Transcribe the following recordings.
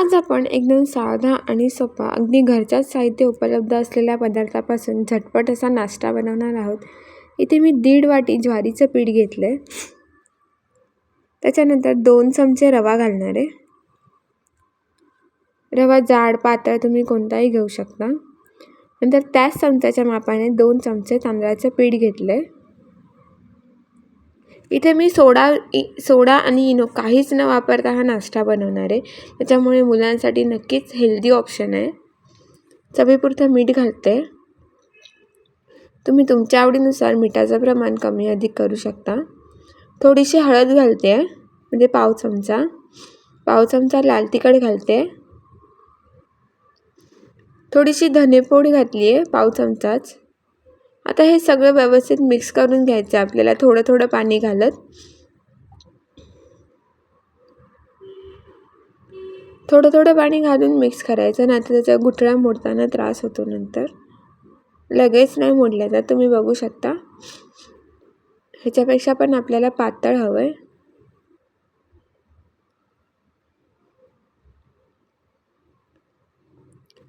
आज आपण एकदम साधा आणि सोपा अगदी घरच्याच साहित्य उपलब्ध असलेल्या पदार्थापासून झटपट असा नाश्ता बनवणार आहोत. इथे मी 1.5 वाटी ज्वारीचं पीठ घेतलंय. त्याच्यानंतर 2 चमचे रवा घालणार आहे. रवा जाड पातळ तुम्ही कोणताही घेऊ शकता. नंतर त्याच चमच्याच्या मापाने 2 चमचे तांदळाचं पीठ घेतलंय. इथे मी सोडा आणि इनो काहीच न वापरता हा नाश्ता बनवणार आहे. त्याच्यामुळे मुलांसाठी नक्कीच हेल्दी ऑप्शन आहे. चवीपुरतं मीठ घालते. तुम्ही तुमच्या आवडीनुसार मिठाचं प्रमाण कमी अधिक करू शकता. थोडीशी हळद घालते म्हणजे पाव चमचा लाल तिखट घालते. थोडीशी धनेपूड घातली आहे पाव चमचाच. आता हे सगळं व्यवस्थित मिक्स करून घ्यायचं आपल्याला थोडं थोडं पाणी घालत. थोडं थोडं पाणी घालून मिक्स करायचं, नाहीतर त्याचा गुठळा मोडताना त्रास होतो. नंतर लगेच नाही मोडल्या तर तुम्ही बघू शकता. ह्याच्यापेक्षा पण आपल्याला पातळ हवंय.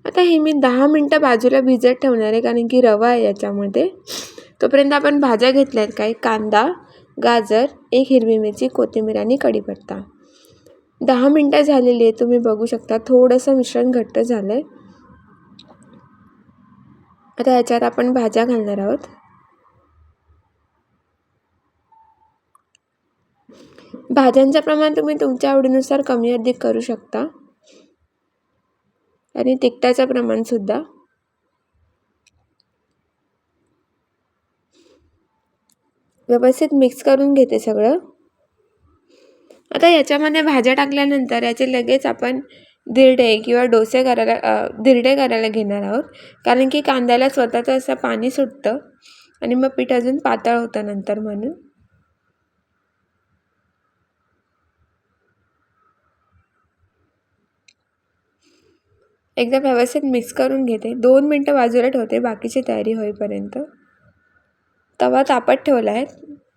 आता हे मी 10 मिनटं बाजूला भिजत ठेवणार आहे, कारण की रवा आहे याच्यामध्ये. तोपर्यंत आपण भाज्या घेतल्या आहेत काही कांदा, गाजर, 1 हिरवी मिरची, कोथिंबीर आणि कढीपत्ता. 10 मिनटं झालेली आहे. तुम्ही बघू शकता थोडंसं मिश्रण घट्ट झालंय. आता याच्यात आपण भाज्या घालणार आहोत. भाज्यांचं प्रमाण तुम्ही तुमच्या आवडीनुसार कमी अधिक करू शकता आणि तिखटाचं प्रमाण सुद्धा. व्यवस्थित मिक्स करून घेते सगळं. आता याच्यामध्ये भाज्या टाकल्यानंतर याचे लगेच आपण धिरडे किंवा धिरडे करायला घेणार आहोत, कारण की कांद्याला स्वतःचं असं पाणी सुटतं आणि मग पीठ अजून पातळ होतं नंतर. म्हणून एकदा व्यवस्थित मिक्स करून घेते. 2 मिनटं बाजूला ठेवते बाकीची तयारी होईपर्यंत. तवा तापत ठेवला आहे.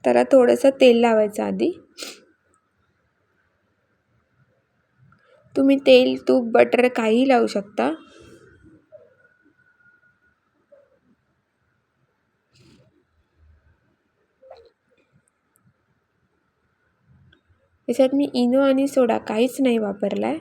त्याला थोडंसं तेल लावायचं आधी. तुम्ही तेल, तूप, बटर काही लावू शकता. याच्यात मी इनो आणि सोडा काहीच नाही वापरलाय.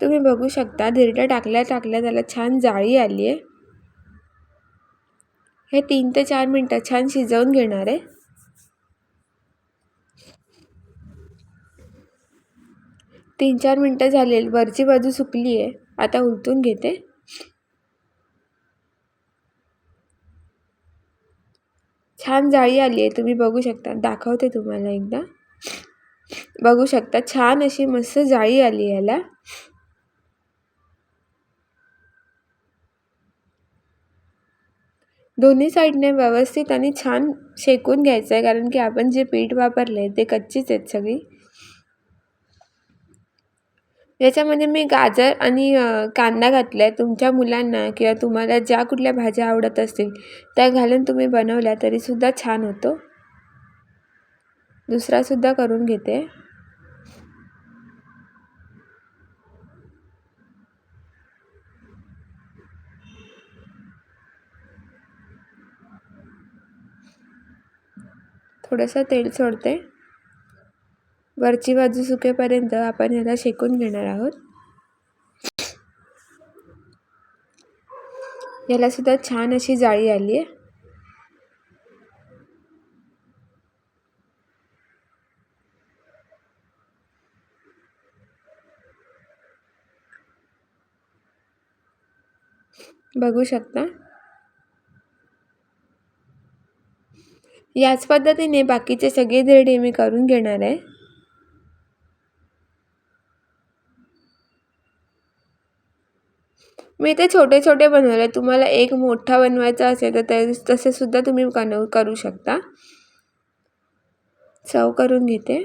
तुम्ही बघू शकता धिरडं टाकल्या त्याला छान जाळी आली आहे. हे 3 ते 4 मिनटं छान शिजवून घेणार आहे. 3-4 मिनटं झाले. वरची बाजू सुकली आहे. आता उलटून घेते. छान जाळी आली आहे. तुम्ही बघू शकता. दाखवते तुम्हाला एकदा. बघू शकता छान अशी मस्त जाळी आली याला. दोन्ही साईडने व्यवस्थित आणि छान शेकून घ्यायचं आहे, कारण की आपण जे पीठ वापरले ते कच्चीच आहेत सगळी. याच्यामध्ये मी गाजर आणि कांदा घातलाय. तुमच्या मुलांना किंवा तुम्हाला ज्या कुठल्या भाज्या आवडत असतील त्या घालून तुम्ही बनवल्या तरी सुद्धा छान होतो. दुसरा सुद्धा करून घेते. थोडंसं तेल सोडते. वरची बाजू सुकेपर्यंत आपण याला शेकून घेणार आहोत. याला सुद्धा छान अशी जाळी आली आहे. बघू शकता. याच पद्धतीने बाकीचे सगळे धिरडे मी करून घेणार आहे. मी ते छोटे छोटे बनवले. तुम्हाला एक मोठा बनवायचा असेल तर तसे सुद्धा तुम्ही करू शकता. सर्व करून घेते.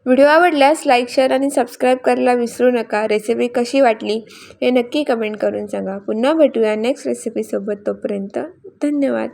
व्हिडिओ आवडल्यास लाईक, शेअर आणि सबस्क्राईब करायला विसरू नका. रेसिपी कशी वाटली हे नक्की कमेंट करून सांगा. पुन्हा भेटूया नेक्स्ट रेसिपीसोबत. तोपर्यंत धन्यवाद.